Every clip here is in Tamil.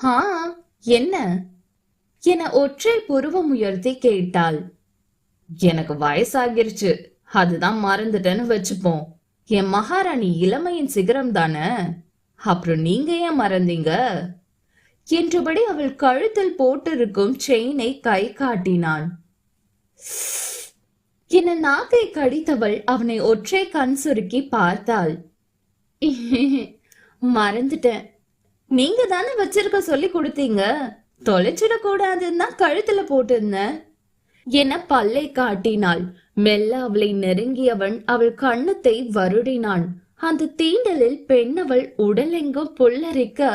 ஆ, என்ன என ஒற்றை புருவம் உயர்த்தி கேட்டாள். எனக்கு வயசாகிருச்சு, அதுதான் மறந்துட்டேன்னு வச்சுப்போம். என் மகாராணி இளமையின் சிகரம் தானே, அப்புறம் நீங்க ஏன் மறந்தீங்க என்றபடி அவள் கழுத்தில் போட்டிருக்கும் செயினை கை காட்டினான். என நாக்கை கடித்தவள் அவனை ஒற்றை கண் சுருக்கி பார்த்தாள். மறந்துட்டேன், நீங்க தானே வச்சிருக்க சொல்லி கொடுத்தீங்க, தொலைச்சிடக் கூடாதுன்னா கழுத்துல போட்டிருந்தேன் என பல்லை காட்டினாள். மெல்ல அவளை நெருங்கியவன் அவள் கண்ணத்தை வருடினான். அந்த தீண்டலில் பெண்ணவள் உடலெங்கும் புல்லரிக்க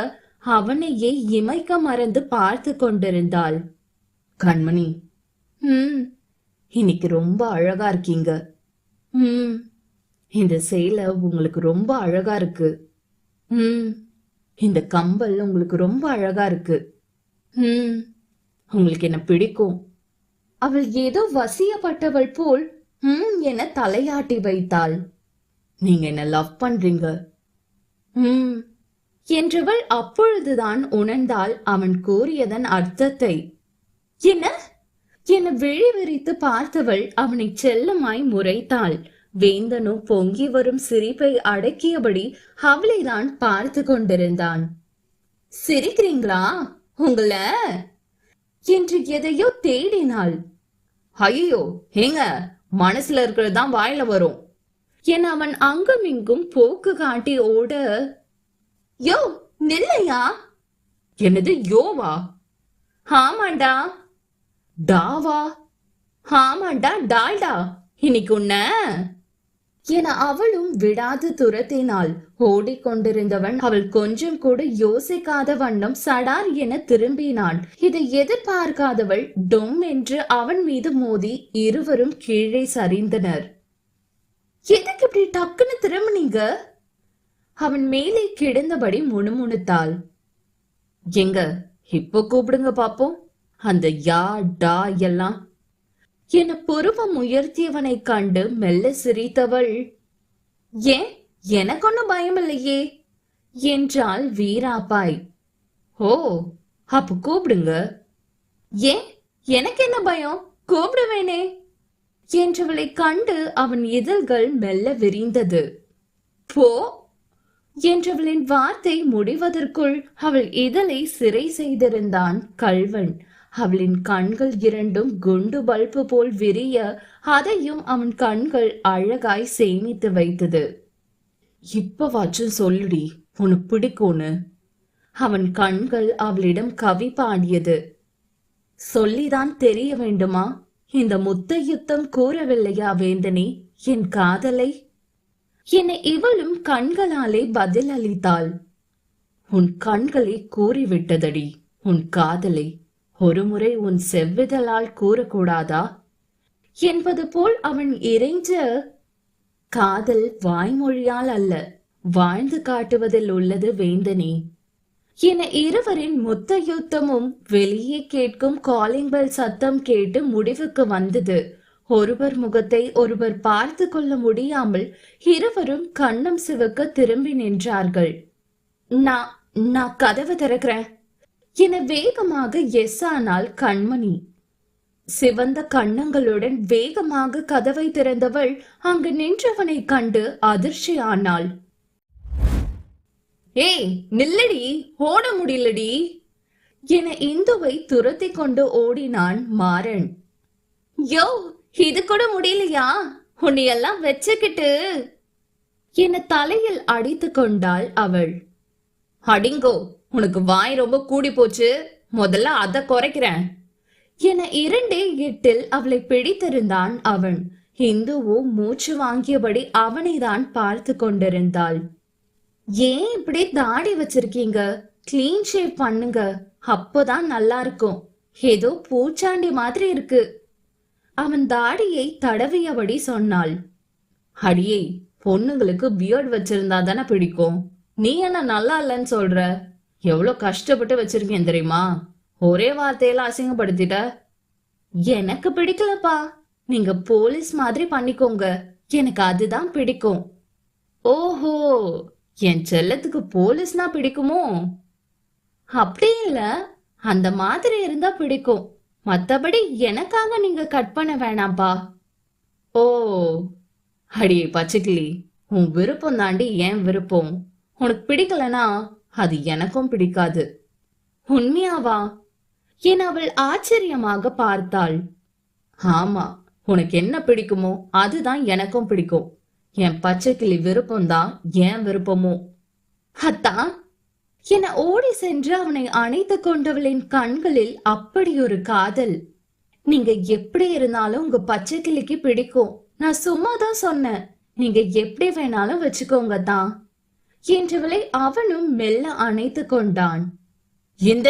அவனையே இமைக்க மறந்து பார்த்து கொண்டிருந்தாள். கண்மணி, இன்னைக்கு ரொம்ப அழகா இருக்கீங்க. இந்த சேலை உங்களுக்கு ரொம்ப அழகா இருக்கு. இந்த கம்பல் உங்களுக்கு ரொம்ப அழகா இருக்கு. உங்களுக்கு என்ன பிடிக்கும். அவள் ஏதோ வசியப்பட்டவள் போல் என தலையாட்டி வைத்தாள். நீங்க என்ன லவ் பண்றீங்க என்றவள் அப்பொழுதுதான் உணர்ந்தாள் அவன் கூறியதன் அர்த்தத்தை. என்ன என விழி விரித்து பார்த்தவள் அவனை செல்லமாய் முறைத்தாள். வேந்தனோ பொங்கி வரும் சிரிப்பை அடக்கியபடி அவளைதான் பார்த்து கொண்டிருந்தான். சிரிக்கிறீங்களா உங்கள என்று எதையோ தேடினாள். ஐயோ, ஏங்க, மனசுல இருக்கிறதுதான் வாயில வரும் என அவன் அங்கும் இங்கும் போக்கு காட்டி ஓட, யோ நில்லையா. என்னது யோவா? ஆமாண்டா. டாவா? ஆமாண்டா, டால்டா. இன்னைக்கு உன்ன என அவளும் விடாது துரத்தினாள். ஓடிக்கொண்டிருந்தவன் அவள் கொஞ்சம் கூட யோசிக்காத வண்ணம் சடார் என திரும்பினான். இதை எதிர்பார்க்காதவள் டொம் என்று அவன் மீது மோதி இருவரும் கீழே சரிந்தனர். எதுக்கு இப்படி டக்குன்னு திரும்பினீங்க? அவன் மேலே கிடந்தபடி முணுமுணுத்தாள். எங்க இப்ப கூப்பிடுங்க பாப்போம், அந்த யா டா எல்லாம் என புருவம் உயர்த்தியவனை கண்டு மெல்ல சிரித்தவள், ஏன் எனக்கு ஒன்னும் பயம் இல்லையே என்றாள் வீராப்பாய். ஓ, அப்ப கூப்பிடுங்க. ஏன் எனக்கு என்ன பயம், கூப்பிடுவேனே என்றவளை கண்டு அவன் இதழ்கள் மெல்ல விரிந்தது. போ என்றவளின் வார்த்தை முடிவதற்குள் அவள் இதழை சிறை செய்திருந்தான் கள்வன். அவளின் கண்கள் இரண்டும் குண்டு பல்பு போல் விரிய அதையும் அவன் கண்கள் அழகாய் சேமித்து வைத்தது. இப்பவாச்சும் சொல்லுடி உனக்கு பிடிக்கும்னு. அவன் கண்கள் அவளிடம் கவி பாடியது. சொல்லிதான் தெரிய வேண்டுமா? இந்த முத்த யுத்தம் கூறவில்லையா வேந்தனே என் காதலை என இவளும் கண்களாலே பதில் அளித்தாள். உன் கண்களை கூறிவிட்டதடி உன் காதலை, ஒருமுறை உன் செவ்விதழால் கூறக்கூடாதா என்பது போல் அவன் இறைஞ்ச, காதல் வாய்மொழியால் அல்ல வாழ்ந்து காட்டுவதில் உள்ளது வேந்தனே என இருவரின் முத்த யுத்தமும் வெளியே கேட்கும் காலிங் பெல் சத்தம் கேட்டு முடிவுக்கு வந்தது. ஒருவர் முகத்தை ஒருவர் பார்த்து கொள்ள முடியாமல் இருவரும் கண்ணம் சிவக்க திரும்பி நின்றார்கள். நான் கதவை திறக்கிறேன் என வேகமாக எஸ் ஆனாள் கண்மணி. சிவந்த கண்ணங்களுடன் வேகமாக கதவை திறந்தவள் அங்கு நின்றவனை கண்டு அதிர்ச்சி ஆனாள். ஏய் நில்லடி, ஓட முடியலடி என இந்துவை துரத்தி கொண்டு ஓடினான் மாறன். யோ, இது கூட முடியலையா உன்னையெல்லாம் வச்சுக்கிட்டு என தலையில் அடித்து கொண்டாள் அவள். அடிங்கோ, உனக்கு வாய் ரொம்ப கூடி போச்சு, முதல்ல அதை குறைக்கிறேன் என 2 அவளை பிடித்திருந்தான் அவன். இந்துவோ மூச்சு வாங்கியபடி அவனை தான் பார்த்து கொண்டிருந்தாள். ஏன் இப்படி தாடி வச்சிருக்கீங்க, கிளீன் ஷேவ் பண்ணுங்க, அப்போதான் நல்லா இருக்கும். ஏதோ பூச்சாண்டி மாதிரி இருக்கு அவன் தாடியை தடவியபடி சொன்னாள். அடியே, பொண்ணுங்களுக்கு பியர்ட் வச்சிருந்தா தானே பிடிக்கும், நீ என்ன நல்லா இல்லைன்னு சொல்ற? எவ்வளவு கஷ்டப்பட்டு வச்சிருக்கேன் தெரியுமா? ஒரே வார்த்தையில அசிங்கப்படுத்திட்ட. எனக்கு பிடிக்கலப்பா, நீங்க போலீஸ் மாதிரி பண்ணிக்கோங்க, எனக்கு அதுதான் பிடிக்கும். ஓஹோ, என் செல்லத்துக்கு போலீஸ்னா பிடிக்குமோ? அப்படி இல்ல, அந்த மாதிரி இருந்தா பிடிக்கும். மத்தபடி எனக்காக நீங்க கட் பண்ண வேணாம்ப்பா. ஓ, அடியே பச்சைக்கிளி, உன் விருப்பம் தாண்டி என் விருப்பம். உனக்கு பிடிக்கலனா அது எனக்கும் பிடிக்காது. உண்மையாவா என அவள் ஆச்சரியமாக பார்த்தாள். ஆமா, உனக்கு என்ன பிடிக்குமோ அதுதான் எனக்கும் பிடிக்கும். என் பச்சைக்கிளி விருப்பம்தான் என் விருப்பமோ. அத்தா என ஓடி சென்று அவனை அணைத்து கொண்டவளின் கண்களில் அப்படி ஒரு காதல். நீங்க எப்படி இருந்தாலும் உங்க பச்சைக்கிளிக்கு பிடிக்கும். நான் சும்மாதான் சொன்னேன். நீங்க எப்படி வேணாலும் வச்சுக்கோங்க தான் என்றவளை அவனும் மெல்ல அணைத்து கொண்டான். இந்த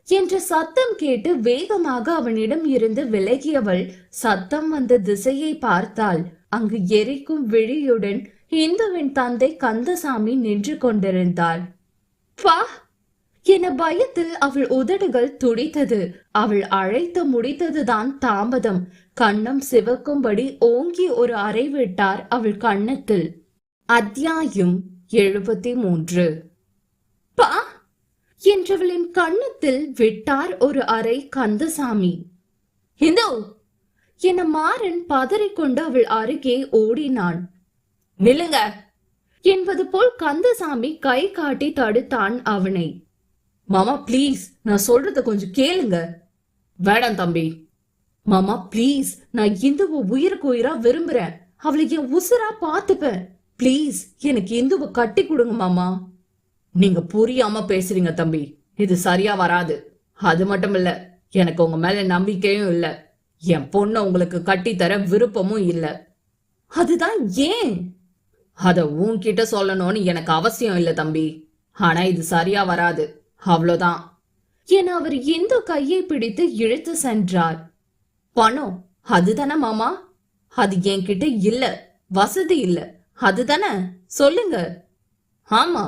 என்ற சத்தம் கேட்டு வேகமாக அவனிடம் இருந்து விலகியவள் சத்தம் வந்த திசையை பார்த்தாள். அங்கு எரிக்கும் விழியுடன் இந்துவின் தந்தை கந்தசாமி நின்று கொண்டிருந்தார். பா என பயத்தில் அவள் உதடுகள் துடித்தது. அவள் அழைத்து முடித்ததுதான் தாமதம். கண்ணம் சிவக்கும்படி ஓங்கி ஒரு அறை விட்டார் அவள் கண்ணத்தில். அத்தியாயம் 73. பா என்றவளின் கண்ணத்தில் விட்டார் ஒரு அறை கந்தசாமி. இந்தோ என மாறன் பதறிக்கொண்டு அவள் அருகே ஓடினான். நில்லுங்க என்பது போல் கந்தசாமி கை காட்டி தடுத்தான் அவனை. மாமா ப்ளீஸ், நான் சொல்றத கொஞ்சம் கேளுங்க. வேடாம் தம்பி. மாமா ப்ளீஸ், நான் இந்துவை உயிருக்கு உயிரா விரும்புறேன். அவளை என் உசுரா பாத்துப்பேன். ப்ளீஸ் எனக்கு இந்துவை கட்டி கொடுங்க மாமா. நீங்க புரியாம பேசுறீங்க தம்பி. இது சரியா வராது. அது மட்டும் இல்ல, எனக்கு உங்க மேல நம்பிக்கையும் இல்ல. என் பொண்ண உங்களுக்கு கட்டித்தர விருப்பமும் இல்ல. அதுதான் ஏன்? அத உன்கிட்ட சொல்லணும்னு எனக்கு அவசியம் இல்ல தம்பி. ஆனா இது சரியா வராது, அவ்வளவுதான் என அவர் இந்து கையை பிடித்து இழுத்து சென்றார். பணம் அதுதானே மாமா? அது என்கிட்ட இல்ல, வசதி இல்ல, அதுதானே சொல்லுங்க. ஆமா,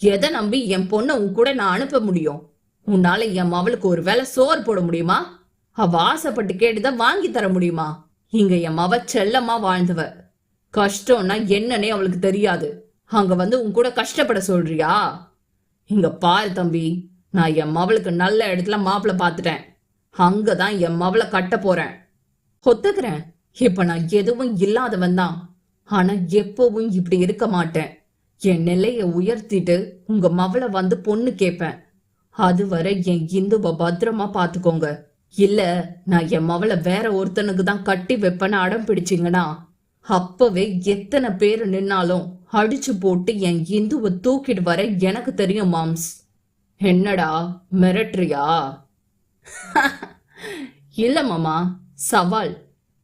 எதை நம்பி என் பொண்ண உன் கூட நான் அனுப்ப முடியும்? உன்னால என் மவளுக்கு ஒரு வேளை சோறு போட முடியுமா? அவ ஆசைப்பட்டு கேட்டுதான் வாங்கி தர முடியுமா? இங்க என் மவ செல்லமா வாழ்ந்தவ. கஷ்டம்னா என்னன்னே அவளுக்கு தெரியாது. அங்க வந்து உன் கூட கஷ்டப்பட சொல்றியா? இங்க பாரு தம்பி, நான் என் மவளுக்கு நல்ல இடத்துல மாப்பிள்ள பாத்துட்டேன். அங்கதான் என் மவளை கட்ட போறேன். ஒத்துக்கிறேன், இப்ப நான் எதுவும் இல்லாதவன் தான். ஆனா எப்பவும் இப்படி இருக்க மாட்டேன். என் நிலைய உயர்த்திட்டு உங்க மவளை வந்து பொண்ணு கேட்பேன். அதுவரை என் இந்துவ பத்திரமா பாத்துக்கோங்க. இல்ல நான் என் மவளை வேற ஒருத்தனுக்கு தான் கட்டி வைப்பேன்னு அடம் பிடிச்சிங்கன்னா அப்பவே எத்தனை பேரு நின்னாலும் அடிச்சு போட்டு என் இந்துவை தூக்கிட்டு வர எனக்கு தெரியும் மாம்ஸ். என்னடா மிரட்டுறியா? இல்ல மாமா, சவால்.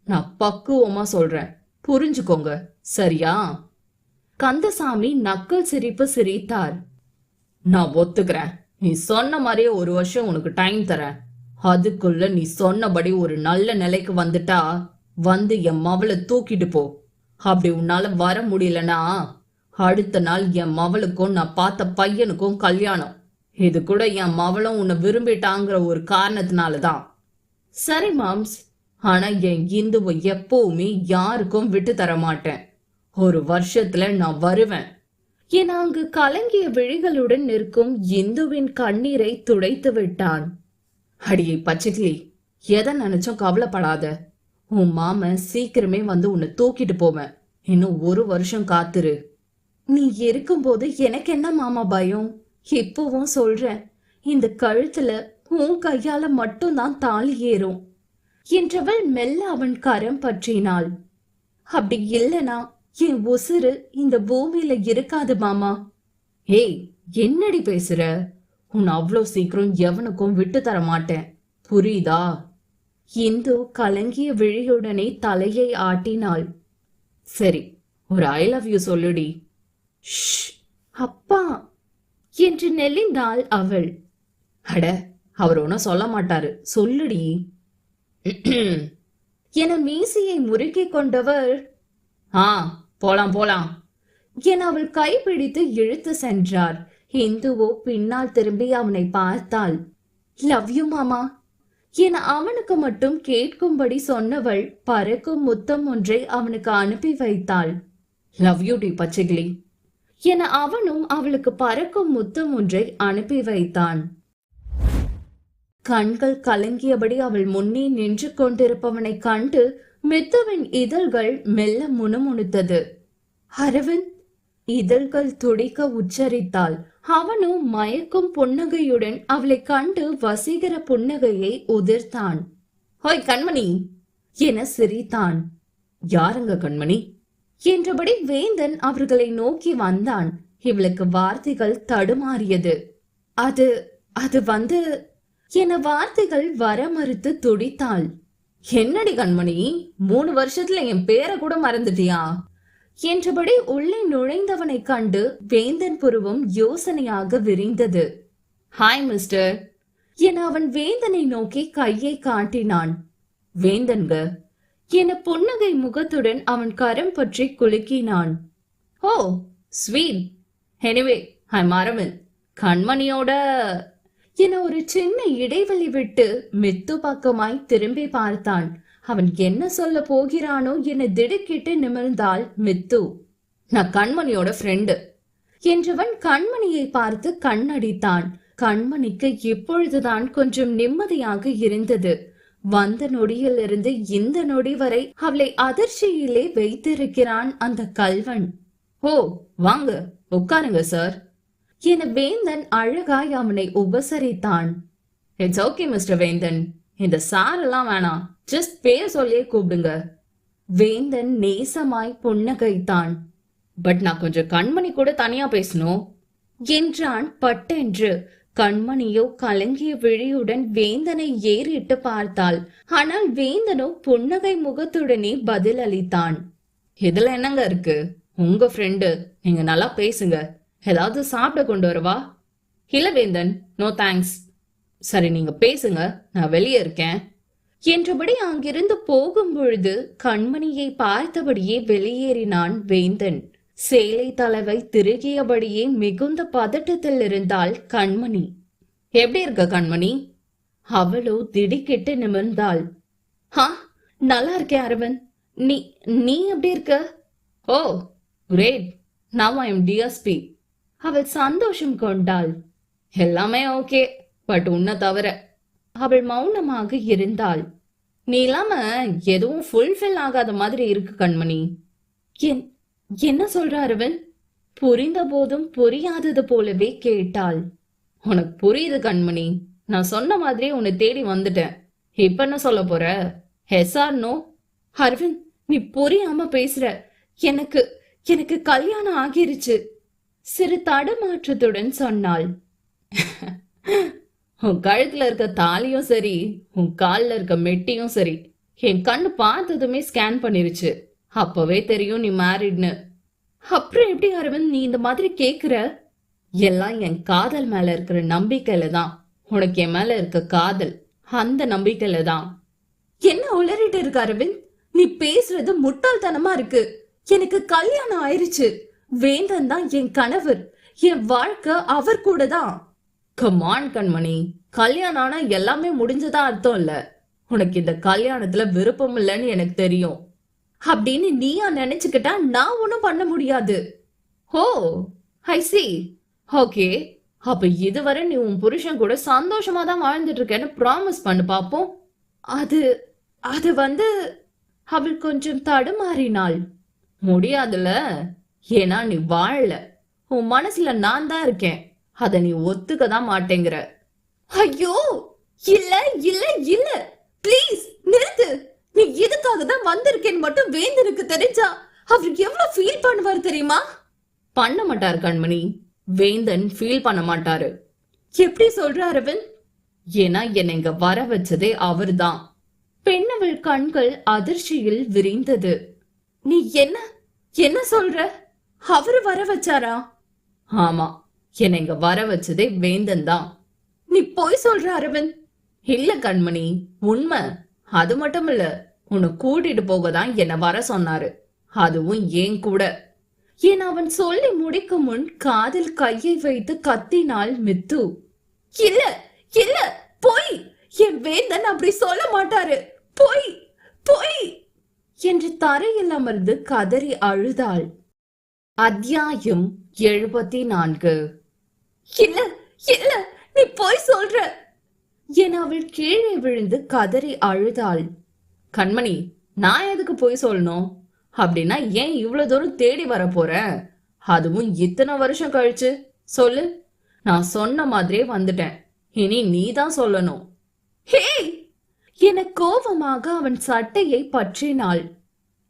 நான் பக்குவமா சொல்றேன், புரிஞ்சுக்கோங்க சரியா? கந்தசாமி நக்கல் சிரிப்பு சிரித்தார். நான் ஒத்துக்கிறேன். நீ சொன்ன மாதிரியே ஒரு வருஷம் உனக்கு டைம் தரேன். அதுக்குள்ள நீ சொன்னபடி ஒரு நல்ல நிலைக்கு வந்துட்டா வந்து என் மவளை தூக்கிட்டு போ. அப்படி உன்னால வர முடியலனா அடுத்த நாள் என் மவளுக்கும் நான் பார்த்த பையனுக்கும் கல்யாணம். இது கூட என் மவளும் உன்னை விரும்பிட்டாங்கிற ஒரு காரணத்தினாலதான். சரி மாம்ஸ், ஆனா என் இந்துவை எப்பவுமே யாருக்கும் விட்டு தர மாட்டேன். ஒரு வருஷத்துல நான் வருவேன் என அங்கு கலங்கிய விழிகளுடன் நிற்கும் இந்துவின் கண்ணீரை துடைத்து விட்டான். அடியை பச்சைக்கிளி, எதை நினைச்சும் கவலைப்படாத. உன் மாமன் சீக்கிரமே வந்து உன்னை தூக்கிட்டு போவேன். இன்னும் ஒரு வருஷம் காத்துரு. நீ இருக்கும்போது எனக்கு என்ன மாமா பயம்? இப்பவும் சொல்றேன், இந்த கழுத்துல உன் கையால மட்டும்தான் தாலி ஏறும் என்றவள் மெல்ல அவன் கரம் பற்றினாள். அப்படி இல்லனா என் உசுறு இந்த பூமியில இருக்காது மாமா. ஏய், என்னடி பேசுற? உன் அவ்வளோ சீக்கிரம் எவனுக்கும் விட்டு தர மாட்டேன், புரியுதா? இந்து கலங்கிய விழியுடனே தலையை ஆட்டினாள். சரி, ஒரு ஐ லவ் யூ சொல்லுடி. அப்பா என்று நெளிந்தாள் அவள். அட, அவர் ஒன்னும் சொல்ல மாட்டாரு, சொல்லுடி என மீசையை முறுக்கிக் கொண்டவர், ஆ போலாம் போலாம் என அவள் கைப்பிடித்து இழுத்து சென்றார். இந்துவோ பின்னால் திரும்பி அவனை பார்த்தாள். லவ் யூ மாமா என அவனுக்கு மட்டும் கேட்கும்படி சொன்னவள் பறக்கும் முத்தம் ஒன்றை அவனுக்கு அனுப்பி வைத்தாள். லவ் யூ டி பச்சைக்கிளி என அவனும் அவளுக்கு பறக்கும் முத்தம் ஒன்றை அனுப்பி வைத்தான். கண்கள் கலங்கியபடி அவள் முன்னே நின்று கொண்டிருப்பவனை கண்டு மித்துவின் இதழ்கள் மெல்ல முணுமுணுத்தது. அரவிந்த், இதழ்கள் துடிக்க உச்சரித்தாள். அவனும் மயக்கும் புன்னகையுடன் அவளை கண்டு வசீகர புன்னகையை உதிர்த்தான். ஹோய் கண்மணி என சிரித்தான். யாருங்க கண்மணி என்றபடி வேந்தன் அவர்களை நோக்கி வந்தான். இவளுக்கு வார்த்தைகள் தடுமாறியது. அது அது வந்து என வார்த்தைகள் வர மறுத்து துடித்தாள். என்னடி கண்மணி, 3 வருஷத்துல என் பேரை கூட மறந்துட்டியா என்றபடி உள்ளே நுழைந்தவனை கண்டு வேந்தன் புருவம் யோசனையாக விரிந்தது. ஹாய் மிஸ்டர் என அவன் வேந்தனை நோக்கி கையை காட்டினான். வேந்தன்க என புன்னகை முகத்துடன் அவன் கரம் பற்றி குலுக்கினான். ஓ ஸ்வீட், எனிவே ஐம் அரவிந்த். கண்மணியோட என ஒரு சின்ன இடைவெளி விட்டு மித்து பக்கமாய் திரும்பி பார்த்தான். அவன் என்ன சொல்ல போகிறானோ என திடுக்கிட்டு நிமிர்ந்தாள் மித்து. நான் கண்மணியோட ஃப்ரெண்டு என்றவன் கண்மணியை பார்த்து கண்ணடித்தான். கண்மணிக்கு இப்பொழுதுதான் கொஞ்சம் நிம்மதியாக இருந்தது. வந்த நொடியிலிருந்து இந்த நொடி வரை அவளை அதிர்ச்சியிலே வைத்திருக்கிறான் அந்த கல்வன். ஓ வாங்க உட்காருங்க சார் என வேந்தன் அழகாய் அவனை உபசரித்தான். இட்ஸ் ஓகே மிஸ்டர் வேந்தன், இந்த சார் எல்லாம் வேணாம், ஜஸ்ட் பேர் சொல்லியே கூப்பிடுங்க. வேந்தன் நேசமாய் புன்னகைத்தான். பட் நான் கொஞ்சம் கண்மணி கூட தனியா பேசணும் என்றான் பட்டென்று. கண்மணியோ கலங்கிய விழியுடன் வேந்தனை ஏறிட்டு பார்த்தாள். ஆனால் வேந்தனோ புன்னகை முகத்துடனே பதில் அளித்தான். இதுல என்னங்க இருக்கு, உங்க ஃப்ரெண்டு, நீங்க நல்லா பேசுங்க. ஏதாவது சாப்பிட கொண்டு வரவா? இல்ல வேந்தன், நோ தேங்க்ஸ். சரி நீங்க பேசுங்க, நான் வெளியே இருக்கேன் என்றபடி அங்கிருந்து போகும் பொழுது கண்மணியை பார்த்தபடியே வெளியேறினான் வேந்தன். சேலை தலைவை திருகியபடியே மிகுந்த பதட்டத்தில் இருந்தாள் கண்மணி. எப்படி இருக்க கண்மணி? அவளோ திடுக்கிட்டு நிமிர்ந்தாள். ஹா, நல்லா இருக்கேன் அரவிந்த். நீ நீ எப்படி இருக்க? Oh great, now I am DSP. அவள் சந்தோஷம் கொண்டாள். எல்லாமே ஓகே, பட் உன்னை தவிர. அவள் மௌனமாக இருந்தாள். நீ இல்லாம எதுவும் ஃபுல்ஃபில் ஆகாத மாதிரி இருக்கு கண்மணி. என்ன சொல்ற அரவிந்த்? புரிந்த போதும் புரியாதது போலவே கேட்டாள். உனக்கு புரியுது கண்மணி, நான் சொன்ன மாதிரி உன்னை தேடி வந்துட்டேன். இப்ப என்ன சொல்ல போற? S R no? அரவிந்த், நீ புரியாம பேசுற. எனக்கு எனக்கு கல்யாணம் ஆகிருச்சு சிறு தடுமாற்றத்துடன் சொன்னாள். உன் கழுத்துல இருக்க தாலியும் சரி, உன் கால்ல இருக்க மெட்டியும் சரி, என் கண்ணு பார்த்ததுமே ஸ்கேன் பண்ணிருச்சு. அப்பவே தெரியும் நீ மேரிட்னு. அப்புறம் எப்படி அரவிந்த் நீ இந்த மாதிரி கேக்குற? எல்லாம் என் காதல் மேல இருக்கிற நம்பிக்கையில தான். உனக்கு என் மேல இருக்க காதல், அந்த நம்பிக்கையில தான். என்ன உளறிட்டு இருக்க அரவிந்த்? நீ பேசுறது முட்டாள்தனமா இருக்கு. எனக்கு கல்யாணம் ஆயிருச்சு. வேந்தன் தான் என் கணவர். என் வாழ்க்கை அவர் கூட தான். கமான் கண்மணி, கல்யாணம் ஆனா எல்லாமே முடிஞ்சதா அர்த்தம் இல்ல. உனக்கு இந்த கல்யாணத்துல விருப்பம் இல்லைன்னு எனக்கு தெரியும். அப்படின்னு நீயா நினைச்சுக்கிட்டா நான் ஒன்னும் பண்ண முடியாது. ஓ ஐ சி. ஓகே, அப்ப இதுவரை நீ உன் புருஷன் கூட சந்தோஷமா தான் வாழ்ந்துட்டு இருக்கேன்னு ப்ராமிஸ் பண்ணு பாப்போம். அது அது வந்து அவள் கொஞ்சம் தடுமாறினாள். முடியாதுல, ஏன்னா நீ வாழல. உன் மனசுல நான் தான் இருக்கேன். அத நீ ஒத்துக்க தான் மாட்டேங்கிற. ஐயோ இல்ல இல்ல இல்ல, பிளீஸ் நிறுத்து. நீ இதுக்காக தான் வந்திருக்கேன்னு மட்டும் வேந்தனுக்கு தெரிஞ்சா அவர் எவ்வளவு ஃபீல் பண்ணுவார் தெரியுமா? பண்ண மாட்டார் கண்மணி, வேந்தன் ஃபீல் பண்ண மாட்டாரு. எப்படி சொல்ற அரவிந்த்? ஏன்னா என்னை இங்க வர வச்சதே அவர்தான். பெண்ணவள் கண்கள் அதிர்ச்சியில் விரிந்தது. நீ என்ன என்ன சொல்ற? அவரு வர வச்சாரா? ஆமா, என்னை இங்க வர வச்சதே வேந்தன் தான். நீ போய் சொல்ற அரவிந்த். இல்ல கண்மணி, உண்மை. அது மட்டும் இல்ல, உன்னை கூட்டிட்டு போக தான் என்ன வர சொன்னாரு. அதுவும் ஏன் கூட. என் அவன் சொல்லி முடிக்கும் முன் காதில் கையை வைத்து கத்தினாள் மித்து. இல்ல இல்ல, போய். என் வேந்தன் அப்படி சொல்ல மாட்டாரு. போய் போய் என்று தரையில் அமர்ந்து கதறி அழுதாள். அத்தியாயம் 74. இல்ல இல்ல, நீ போய் சொல்ற என அவள் கீழே விழுந்து கதறி அழுதாள். கண்மணி, நான் எதுக்கு போய் சொல்லணும்? அப்படின்னா ஏன் இவ்வளவு தூரம் தேடி வர போறேன்? அதுவும் இத்தனை வருஷம் கழிச்சு? சொல்லு. நான் சொன்ன மாதிரியே வந்துட்டேன். இனி நீ தான் சொல்லணும். ஹே என கோபமாக அவன் சட்டையை பற்றினாள்.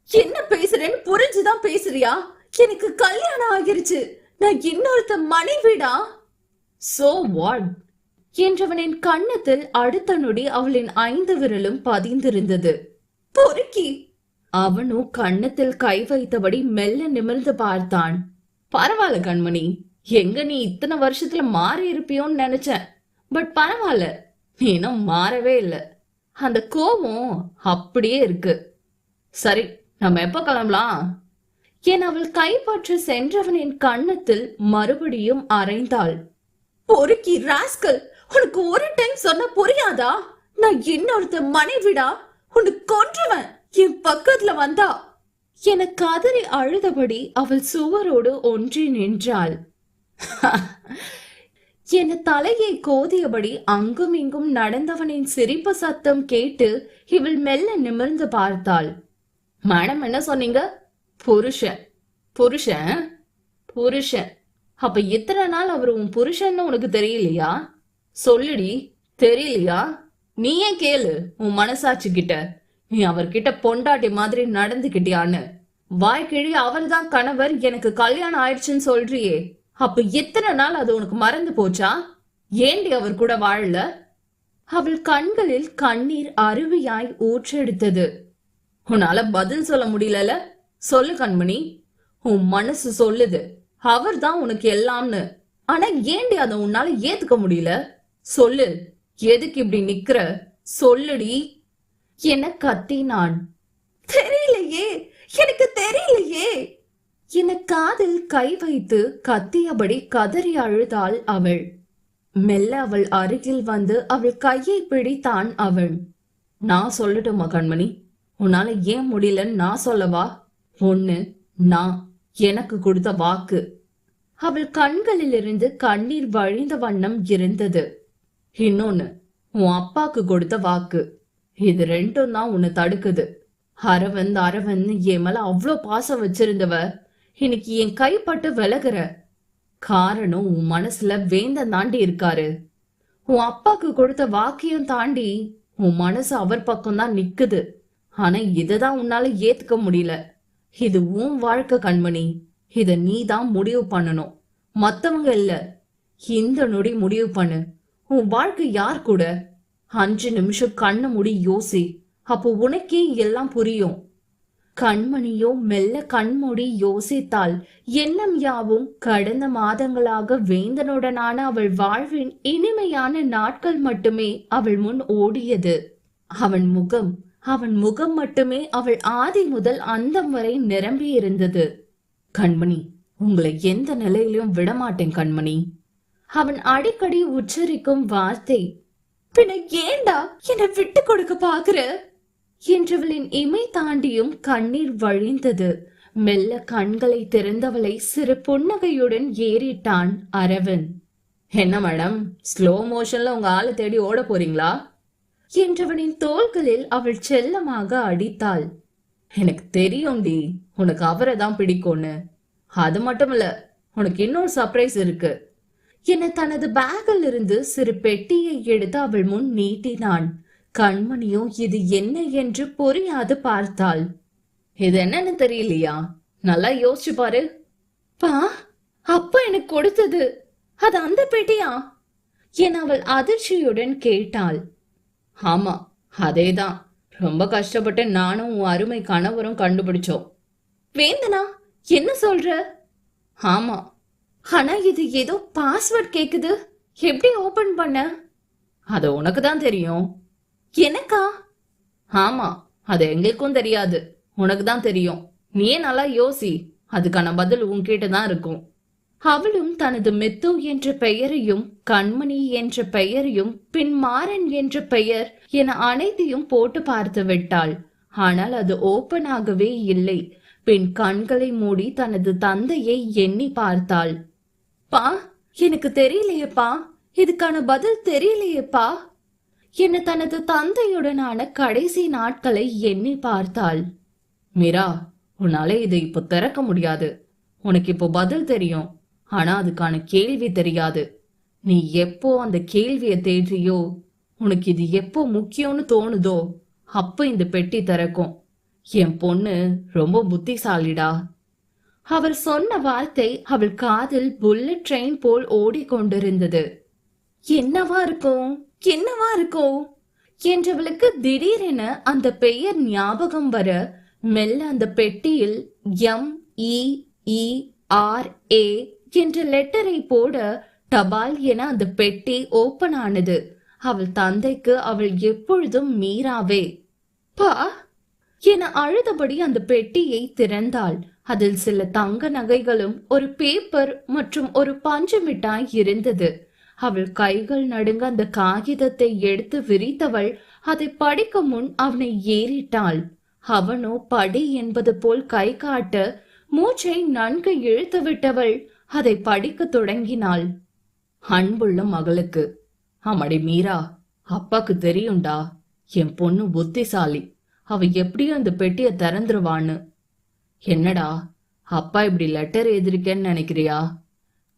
என்ன பேசுறேன்னு புரிஞ்சுதான் பேசுறியா? எனக்கு கல்யாணம் ஆகிருச்சு. நான் இன்னொருத்த மனைவிடா. சோ வாட் என்றவனின் கன்னத்தில் அடுத்த நொடி அவளின் 5 விரலும் பதிந்திருந்தது. பொறுக்கி! அவனும் கன்னத்தில் கை வைத்தபடி மெல்ல நிமிர்ந்து பார்த்தான். பரவாயில்ல கண்மணி, எங்க நீ இத்தனை வருஷத்துல மாறி இருப்பியோன்னு நினைச்சேன். பட் பரவாயில்ல, நீ இன்னும் மாறவே இல்லை. அந்த கோபம் அப்படியே இருக்கு. சரி, நம்ம எப்ப கிளம்பலாம் என அவள் கைப்பற்றி சென்றவனின் கன்னத்தில் மறுபடியும் அறைந்தாள். பொறுக்கி ராஸ்கல், உனக்கு ஒரு டைம் சொன்ன புரியாதா? நான் இன்னொருத்த மனைவிடா. உனக்கு கொன்றுவன் என் பக்கத்துல வந்தா என கதறி அழுதபடி அவள் சுவரோடு ஒன்றி நின்றாள். என தலையை கோதியபடி அங்கும் இங்கும் நடந்தவனின் சிரிப்பு சத்தம் கேட்டு இவள் மெல்ல நிமிர்ந்து பார்த்தாள். மேடம், என்ன சொன்னீங்க? புருஷன் புருஷன் புருஷன்? அப்ப இத்தனை நாள் அவர் உன் புருஷன்னு உனக்கு தெரியலையா? சொல்லுடி, தெரியலையா? நீயே கேளு உன் மனசாட்சி கிட்ட. நீ அவர்கிட்ட பொண்டாட்டி மாதிரி நடந்துகிட்டியான்னு. வாய்க்கிழி அவர்தான் கணவர், எனக்கு கல்யாணம் ஆயிடுச்சுன்னு சொல்றியே. அப்ப எத்தனை நாள் அது உனக்கு மறந்து போச்சா? ஏண்டி அவர் கூட வாழல? அவள் கண்களில் கண்ணீர் அருவியாய் ஊற்றெடுத்தது. உன்னால பதில் சொல்ல முடியல? சொல்லு கண்மணி. உன் மனசு சொல்லுது அவர்தான் உனக்கு எல்லாம்னு. ஆனா ஏண்டி அதை உன்னால ஏத்துக்க முடியல? சொல்லு, எதுக்கு இப்படி நிக்கிற? சொல்லுடி என கத்தினான். தெரியலையே, எனக்கு தெரியலையே என காதில் கை வைத்து கத்தியபடி கதறி அழுதாள் அவள். மெல்ல அவள் அருகில் வந்து அவள் கையை பிடித்தான் அவன். நான் சொல்லட்டுமா கண்மணி? உன்னால ஏன் முடியலன்னு நான் சொல்லவா? ஒண்ணு, நான் எனக்கு கொடுத்த வாக்கு. அவள் கண்களில் இருந்து கண்ணீர் வழிந்த வண்ணம் இருந்தது. இன்னொன்னு, உன் அப்பாக்கு கொடுத்த வாக்கு. இது ரெண்டும் தான் உன்னை தடுக்குது. அரவந்த் அரவந்த் என் மேல அவ்வளோ பாசம் வச்சிருந்தவ இன்னைக்கு என் கைப்பட்டு விலகுற. காரணம் உன் மனசுல வேந்தன் தாண்டி இருக்காரு. உன் அப்பாக்கு கொடுத்த வாக்கியம் தாண்டி உன் மனசு அவர் பக்கம் தான் நிக்குது. ஆனா இததான் உன்னால ஏத்துக்க முடியல. இது உன் வாழ்க்கை கண்மணி. இத நீ தான் முடிவு பண்ணணும், மத்தவங்க இல்ல. இந்த நொடி முடிவு பண்ணு. உன் வாழ்க்கை யார் கூட? 5 நிமிஷம் கண்ணு மூடி யோசி. அப்போ உனக்கே எல்லாம் புரியும். கண்மணியோ மெல்ல கண்மூடி யோசித்தாள். எண்ணம் யாவும் கடந்த மாதங்களாக வேந்தனுடனான அவள் வாழ்வின் இனிமையான நாட்கள் மட்டுமே அவள் முன் ஓடியது. அவன் முகம் மட்டுமே அவள் ஆதி முதல் அந்தம் வரை நிரம்பி இருந்தது. கண்மணி, உங்களை எந்த நிலையிலும் விடமாட்டேன் கண்மணி. அவன் அடிக்கடி உச்சரிக்கும் வார்த்தை. பின்ன ஏண்டா என்னை விட்டு கொடுக்க பாக்குற என்றவளின் இமை தாண்டியும் கண்ணீர் வழிந்தது. மெல்ல கண்களை திறந்தவளை சிறு புன்னகையுடன் ஏறிட்டான் அரவன். என்ன மேடம், ஸ்லோ மோஷன்ல உங்க ஆளை தேடி ஓட போறீங்களா என்றவனின் தோள்களில் அவள் செல்லமாக அடித்தாள். எனக்கு தெரியும்டி உனக்கு அவரை தான் பிடிக்கும்னு. அது மட்டும் இல்ல, உனக்கு இன்னொரு சர்ப்ரைஸ் இருக்கு என தனது பேக்கில் இருந்து சிறு பெட்டியை எடுத்து அவள் முன் நீட்டினான். கண்மணியோ இது என்ன என்று புரியாது பார்த்தாள். இது என்னன்னு தெரியலையா? நல்லா யோசிச்சு பாரு. பா, அப்பா எனக்கு கொடுத்தது அது அந்த பெட்டியா என அவள் அதிர்ச்சியுடன் கேட்டாள். ஆமா, அதேதான். ரொம்ப கஷ்டப்பட்டு நானும் உன் அருமை கணவரும் கண்டுபிடிச்சோம். வேந்தனா, என்ன சொல்ற? ஆமா, ஆனா இது ஏதோ பாஸ்வேர்ட் கேக்குது. எப்படி ஓபன் பண்ண? அது உனக்கு தான் தெரியும். எனக்கா? ஆமா, அது எங்களுக்கும் தெரியாது, உனக்கு தான் தெரியும். நீயே நல்லா யோசி, அதுக்கான பதில் உன்கிட்ட தான் இருக்கும். அவளும் தனது மெத்து என்ற பெயரையும் கண்மணி என்ற பெயரையும் பின் மாறன் என்ற பெயர் என அனைத்தையும் போட்டு பார்த்து விட்டாள். ஆனால் அது ஓபன் ஆகவே இல்லை. பின் கண்களை மூடி தனது தந்தையை எண்ணி பார்த்தாள். பா, எனக்கு தெரியலையேப்பா, இதுக்கான பதில் தெரியலையேப்பா என தனது தந்தையுடனான கடைசி நாட்களை எண்ணி பார்த்தாள். மீரா, உன்னால இதை இப்போ திறக்க முடியாது. உனக்கு இப்போ பதில் தெரியும், ஆனா அதுக்கான கேள்வி தெரியாது. நீ எப்போ அந்த கேள்வியை தேடுறியோ, உனக்கு இது எப்போ முக்கியம்னு தோணுதோ அப்ப இந்த பெட்டி திறக்கும். என் பொண்ணு ரொம்ப புத்திசாலிடா. அவர் சொன்ன வார்த்தை அவள் காதில் புல்லட் ட்ரெயின் போல் ஓடிக்கொண்டிருந்தது. என்னவா இருக்கும், என்னவா இருக்கும் என்றவளுக்கு திடீரென அந்த பெயர் ஞாபகம் வர மெல்ல அந்த பெட்டியில் MEERA என்ற லெட்டரை போட டபால் என அந்த பெட்டி ஓபன் ஆனது. அவள் தந்தைக்கு அவள் எப்பொழுதும் மீராவே. பா என அழுதபடி அந்த பெட்டியை திறந்தாள். அதில் சில தங்க நகைகளும் ஒரு பேப்பர் மற்றும் ஒரு பஞ்சு மிட்டாய் இருந்தது. அவள் கைகள் நடுங்க அந்த காகிதத்தை எடுத்து விரித்தவள் அதை படிக்க முன் அவனை ஏறிட்டாள். அவனோ படி என்பது போல் கை காட்ட மூச்சை நன்கு இழுத்து விட்டவள் அதை படிக்க தொடங்கினாள். அன்புள்ள மகளுக்கு. ஆமாடி மீரா, அப்பாக்கு தெரியும்டா, என் பொண்ணு புத்திசாலி, அவ எப்படியும் அந்த பெட்டிய திறந்துருவான்னு. என்னடா அப்பா இப்படி லெட்டர் எழுதிருக்கேன்னு நினைக்கிறியா?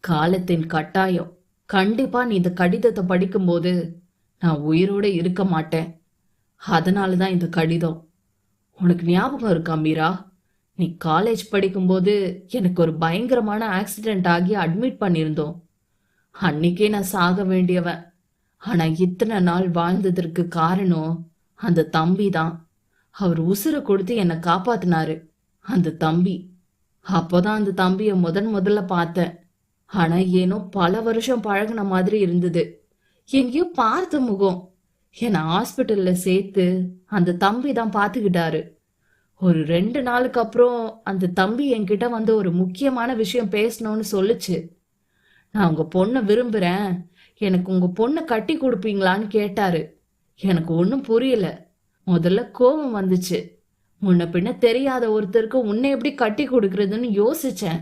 காலத்தின் கட்டாயம். கண்டிப்பா நீ இந்த கடிதத்தை படிக்கும்போது நான் உயிரோட இருக்க மாட்டேன். அதனாலதான் இந்த கடிதம். உனக்கு ஞாபகம் இருக்கா மீரா, நீ காலேஜ் படிக்கும்போது எனக்கு ஒரு பயங்கரமான ஆக்சிடென்ட் ஆகி அட்மிட் பண்ணியிருந்தோம். அன்னைக்கே நான் சாக வேண்டியவன். ஆனா இத்தனை நாள் வாழ்ந்ததற்கு காரணம் அந்த தம்பி தான். அவர் உசுரை கொடுத்து என்னை காப்பாத்தினாரு. அந்த தம்பி. அப்போதான் அந்த தம்பிய முதல்ல பார்த்தேன். ஆனா ஏனோ பல வருஷம் பழகின மாதிரி இருந்தது. எங்கேயோ பார்த்த முகம். என்னை ஹாஸ்பிட்டல்ல சேர்த்து அந்த தம்பி தான் பாத்துக்கிட்டாரு. ஒரு 2 நாளுக்கு அப்புறம் அந்த தம்பி என்கிட்ட வந்து ஒரு முக்கியமான விஷயம் பேசணும்னு சொல்லுச்சு. நான் உங்க பொண்ணை விரும்புறேன், எனக்கு உங்க பொண்ணை கட்டி கொடுப்பீங்களான்னு கேட்டாரு. எனக்கு ஒன்னும் புரியல. முதல்ல கோபம் வந்துச்சு. முன்ன பின்ன தெரியாத ஒருத்தருக்கு உன்னை எப்படி கட்டி கொடுக்கறதுன்னு யோசிச்சேன்.